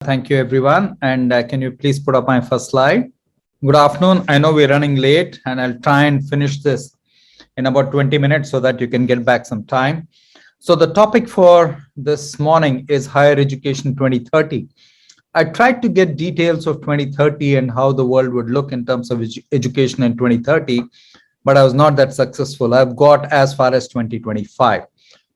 Thank you, everyone. And can you please put up my first slide? Good afternoon. I know we're running late, and I'll try and finish this in about 20 minutes so that you can get back some time. So the topic for this morning is Higher Education 2030. I tried to get details of 2030 and how the world would look in terms of education in 2030, but I was not that successful. I've got as far as 2025.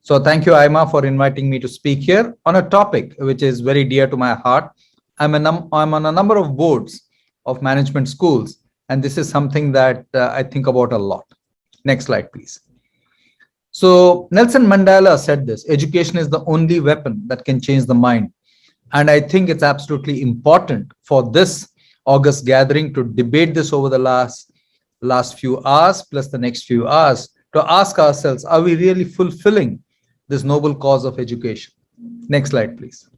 So thank you, Aima, for inviting me to speak here on a topic which is very dear to my heart. I'm on a number of boards of management schools, and this is something that I think about a lot. Next slide, please. So Nelson Mandela said this: education is the only weapon that can change the mind. And I think it's absolutely important for this August gathering to debate this over the last few hours, plus the next few hours, to ask ourselves, are we really fulfilling this noble cause of education? Next slide, please.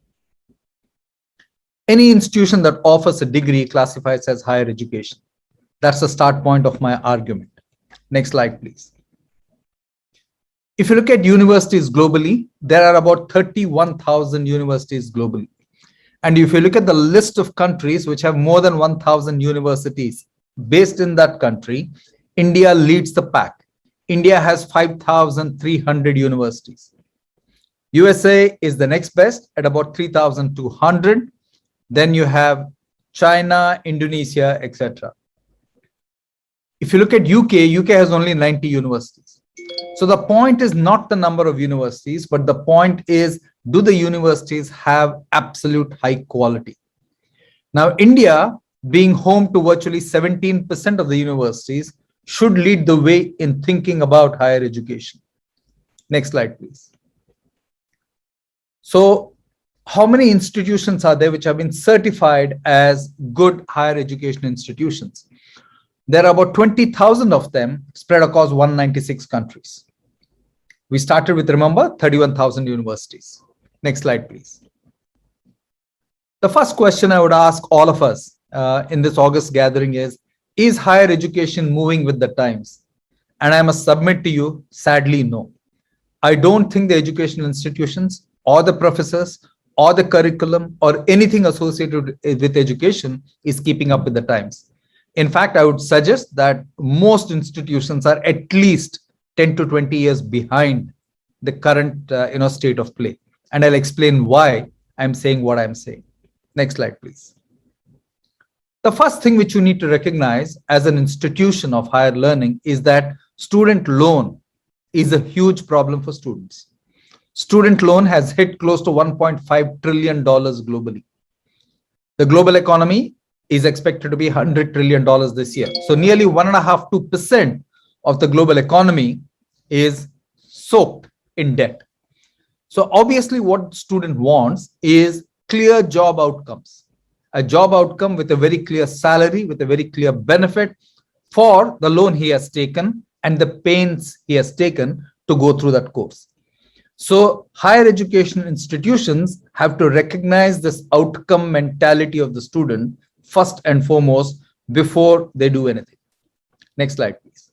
Any institution that offers a degree classifies as higher education. That's the start point of my argument. Next slide, please. If you look at universities globally, there are about 31,000 universities globally. And if you look at the list of countries which have more than 1,000 universities based in that country, India leads the pack. India has 5,300 universities. USA is the next best at about 3,200. Then you have China, Indonesia, etc. If you look at UK has only 90 universities. So the point is not the number of universities, but the point is, do the universities have absolute high quality? Now, India, being home to virtually 17% of the universities, should lead the way in thinking about higher education. Next slide, please. So how many institutions are there which have been certified as good higher education institutions? There are about 20,000 of them spread across 196 countries. We started with, remember, 31,000 universities. Next slide, please. The first question I would ask all of us in this August gathering is higher education moving with the times? And I must submit to you, sadly, no. I don't think the educational institutions or the professors or the curriculum or anything associated with education is keeping up with the times. In fact, I would suggest that most institutions are at least 10 to 20 years behind the current state of play. And I'll explain why I'm saying what I'm saying. Next slide, please. The first thing which you need to recognize as an institution of higher learning is that student loan is a huge problem for students. Student loan has hit close to $1.5 trillion globally. The global economy is expected to be $100 trillion this year. So nearly 1.5–2% of the global economy is soaked in debt. So obviously what student wants is clear job outcomes, a job outcome with a very clear salary, with a very clear benefit for the loan he has taken and the pains he has taken to go through that course. So higher education institutions have to recognize this outcome mentality of the student first and foremost before they do anything. Next slide, please.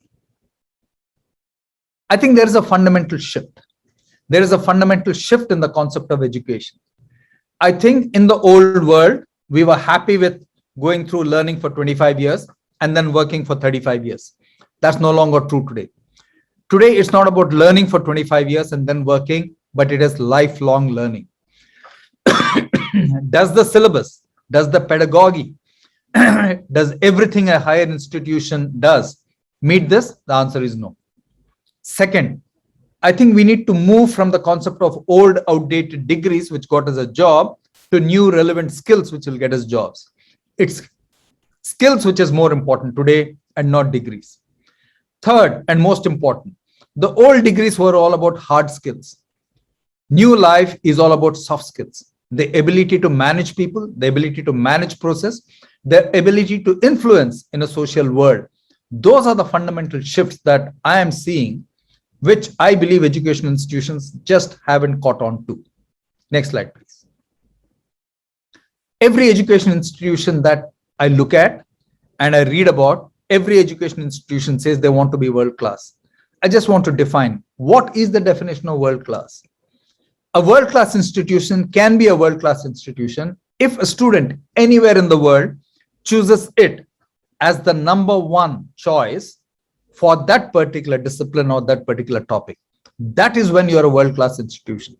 I think there is a fundamental shift. There is a fundamental shift in the concept of education. I think in the old world, we were happy with going through learning for 25 years and then working for 35 years. That's no longer true today. Today, it's not about learning for 25 years and then working, but it is lifelong learning. Does the syllabus, does the pedagogy, does everything a higher institution does meet this? The answer is no. Second, I think we need to move from the concept of old, outdated degrees, which got us a job, to new relevant skills, which will get us jobs. It's skills which is more important today and not degrees. Third, and most important, the old degrees were all about hard skills. New life is all about soft skills. The ability to manage people, the ability to manage process, the ability to influence in a social world. Those are the fundamental shifts that I am seeing, which I believe educational institutions just haven't caught on to. Next slide, please. Every education institution that I look at and I read about, every education institution says they want to be world class. I just want to define what is the definition of world class. A world class institution can be a world class institution If a student anywhere in the world chooses it as the number one choice for that particular discipline or that particular topic, that is when you're a world-class institution.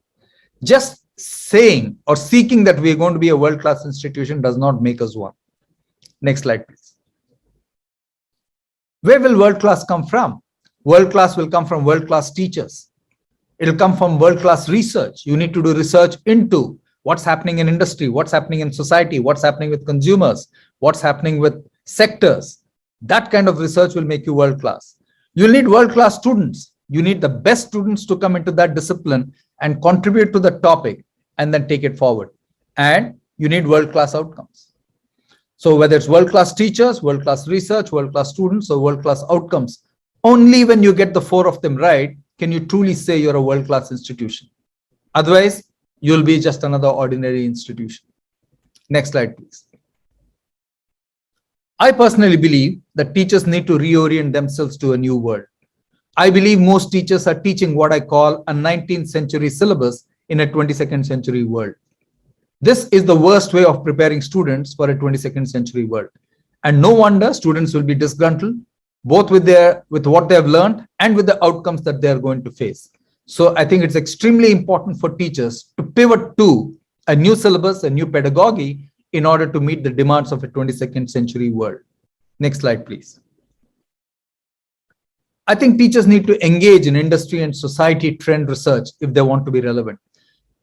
Just saying or seeking that we're going to be a world-class institution does not make us one. Next slide, please. Where will world-class come from? World-class will come from world-class teachers. It'll come from world-class research. You need to do research into what's happening in industry, what's happening in society, what's happening with consumers, what's happening with sectors. That kind of research will make you world-class. You'll need world-class students. You need the best students to come into that discipline and contribute to the topic and then take it forward. And you need world-class outcomes. So whether it's world-class teachers, world-class research, world-class students, or world-class outcomes, only when you get the four of them right, can you truly say you're a world-class institution. Otherwise, you'll be just another ordinary institution. Next slide, please. I personally believe that teachers need to reorient themselves to a new world. I believe most teachers are teaching what I call a 19th century syllabus in a 22nd century world. This is the worst way of preparing students for a 22nd century world. And no wonder students will be disgruntled, both with what they have learned and with the outcomes that they are going to face. So I think it's extremely important for teachers to pivot to a new syllabus, a new pedagogy in order to meet the demands of a 22nd century world. Next slide, please. I think teachers need to engage in industry and society trend research if they want to be relevant.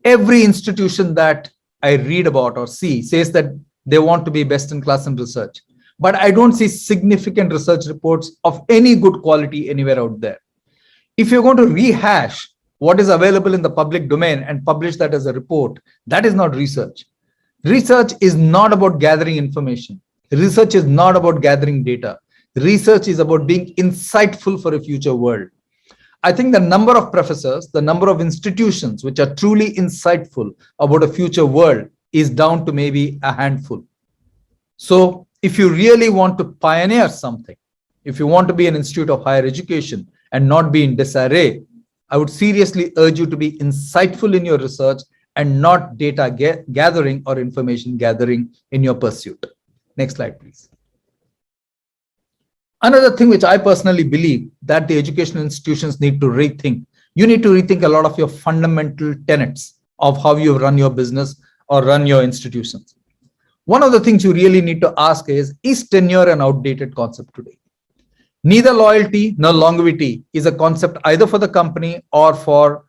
Every institution that I read about or see says that they want to be best in class in research, but I don't see significant research reports of any good quality anywhere out there. If you're going to rehash what is available in the public domain and publish that as a report, that is not research. Research is not about gathering information. Research is not about gathering data. Research is about being insightful for a future world. I think the number of professors, the number of institutions which are truly insightful about a future world is down to maybe a handful. So if you really want to pioneer something, if you want to be an institute of higher education and not be in disarray, I would seriously urge you to be insightful in your research and not data gathering or information gathering in your pursuit. Next slide, please. Another thing which I personally believe that the educational institutions need to rethink. You need to rethink a lot of your fundamental tenets of how you run your business or run your institutions. One of the things you really need to ask is tenure an outdated concept today? Neither loyalty nor longevity is a concept either for the company or for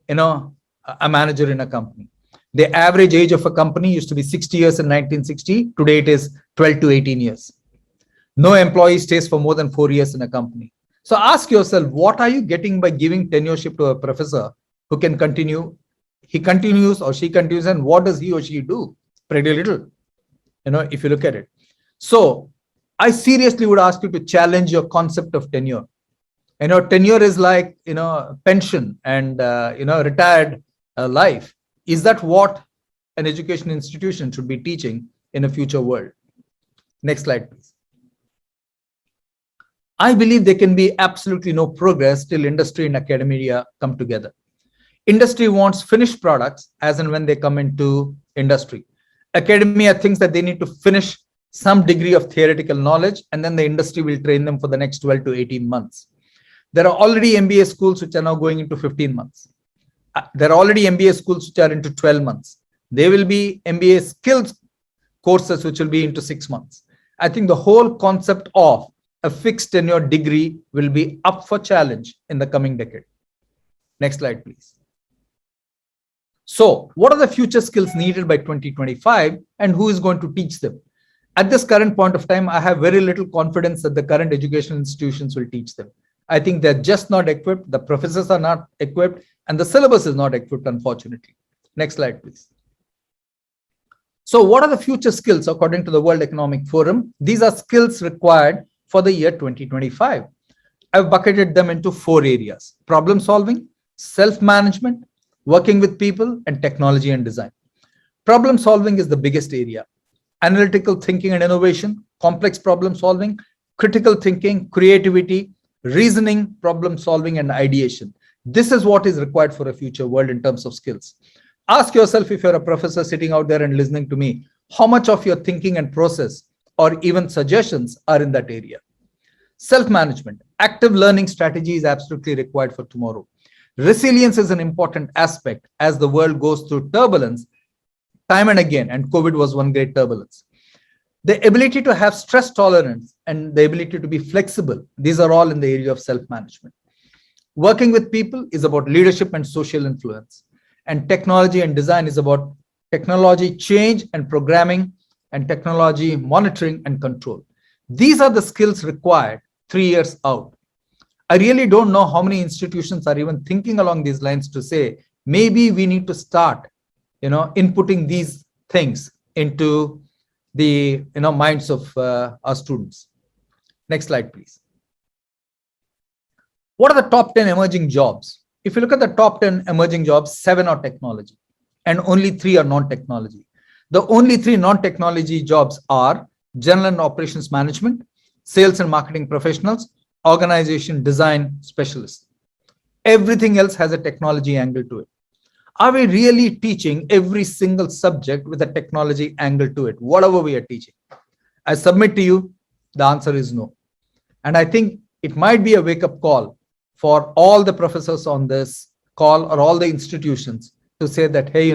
a manager in a company. The average age of a company used to be 60 years in 1960. Today it is 12 to 18 years. No employee stays for more than 4 years in a company. So ask yourself, what are you getting by giving tenureship to a professor who can continue? He continues or she continues, and what does he or she do? Pretty little, if you look at it. So I seriously would ask you to challenge your concept of tenure. Tenure is like, pension and, retired life. Is that what an education institution should be teaching in a future world? Next slide, please. I believe there can be absolutely no progress till industry and academia come together. Industry wants finished products as and when they come into industry. Academia thinks that they need to finish some degree of theoretical knowledge, and then the industry will train them for the next 12 to 18 months. There are already MBA schools which are now going into 15 months. There are already MBA schools which are into 12 months. There will be MBA skills courses which will be into 6 months. I think the whole concept of a fixed tenure degree will be up for challenge in the coming decade. Next slide, please. So what are the future skills needed by 2025 and who is going to teach them? At this current point of time, I have very little confidence that the current educational institutions will teach them. I think they're just not equipped. The professors are not equipped and the syllabus is not equipped, unfortunately. Next slide, please. So what are the future skills according to the World Economic Forum? These are skills required for the year 2025. I've bucketed them into 4 areas: problem solving, self-management, working with people, and technology and design. Problem solving is the biggest area. Analytical thinking and innovation, complex problem solving, critical thinking, creativity, reasoning, problem solving, and ideation. This is what is required for a future world in terms of skills. Ask yourself, if you're a professor sitting out there and listening to me, how much of your thinking and process or even suggestions are in that area. Self-management, active learning strategy is absolutely required for tomorrow. Resilience is an important aspect as the world goes through turbulence time and again, and COVID was one great turbulence. The ability to have stress tolerance and the ability to be flexible, these are all in the area of self-management. Working with people is about leadership and social influence. And technology and design is about technology change and programming and technology monitoring and control. These are the skills required 3 years out. I really don't know how many institutions are even thinking along these lines to say, maybe we need to start, inputting these things into the minds of our students. Next slide, please. What are the top 10 emerging jobs? If you look at the top 10 emerging jobs, 7 are technology and only 3 are non-technology. The only 3 non-technology jobs are general and operations management, sales and marketing professionals, organization design specialists. Everything else has a technology angle to it. Are we really teaching every single subject with a technology angle to it, whatever we are teaching? I submit to you, the answer is no. And I think it might be a wake-up call for all the professors on this call or all the institutions to say that, hey,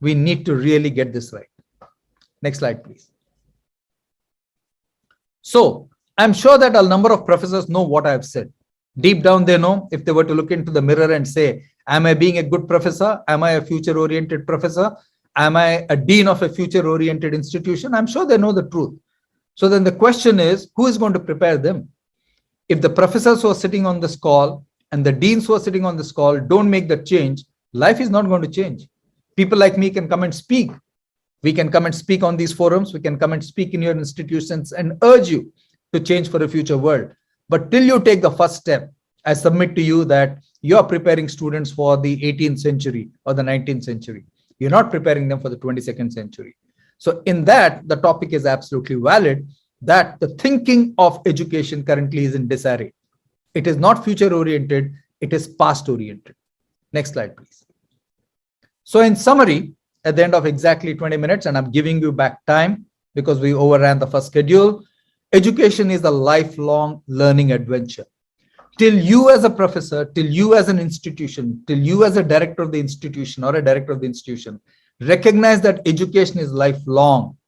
we need to really get this right. Next slide, please. So I'm sure that a number of professors know what I've said. Deep down, they know. If they were to look into the mirror and say, am I being a good professor? Am I a future-oriented professor? Am I a dean of a future-oriented institution? I'm sure they know the truth. So then the question is, who is going to prepare them? If the professors who are sitting on this call and the deans who are sitting on this call don't make that change, life is not going to change. People like me can come and speak. We can come and speak on these forums. We can come and speak in your institutions and urge you to change for a future world. But till you take the first step, I submit to you that you are preparing students for the 18th century or the 19th century. You're not preparing them for the 22nd century. So in that, the topic is absolutely valid, that the thinking of education currently is in disarray. It is not future oriented, it is past oriented. Next slide, please. So in summary, at the end of exactly 20 minutes, and I'm giving you back time because we overran the first schedule, education is a lifelong learning adventure. Till you as a professor, till you as an institution, till you as a director of the institution or a director of the institution, recognize that education is lifelong.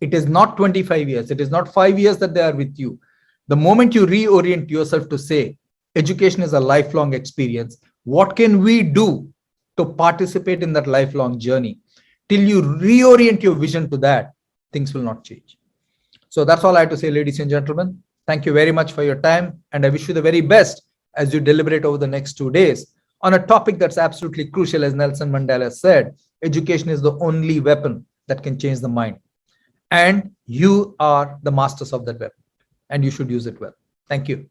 It is not 25 years. It is not 5 years that they are with you. The moment you reorient yourself to say, education is a lifelong experience, what can we do to participate in that lifelong journey? Till you reorient your vision to that, things will not change. So that's all I have to say, ladies and gentlemen. Thank you very much for your time. And I wish you the very best as you deliberate over the next 2 days on a topic that's absolutely crucial. As Nelson Mandela said, education is the only weapon that can change the mind. And you are the masters of that weapon, and you should use it well. Thank you.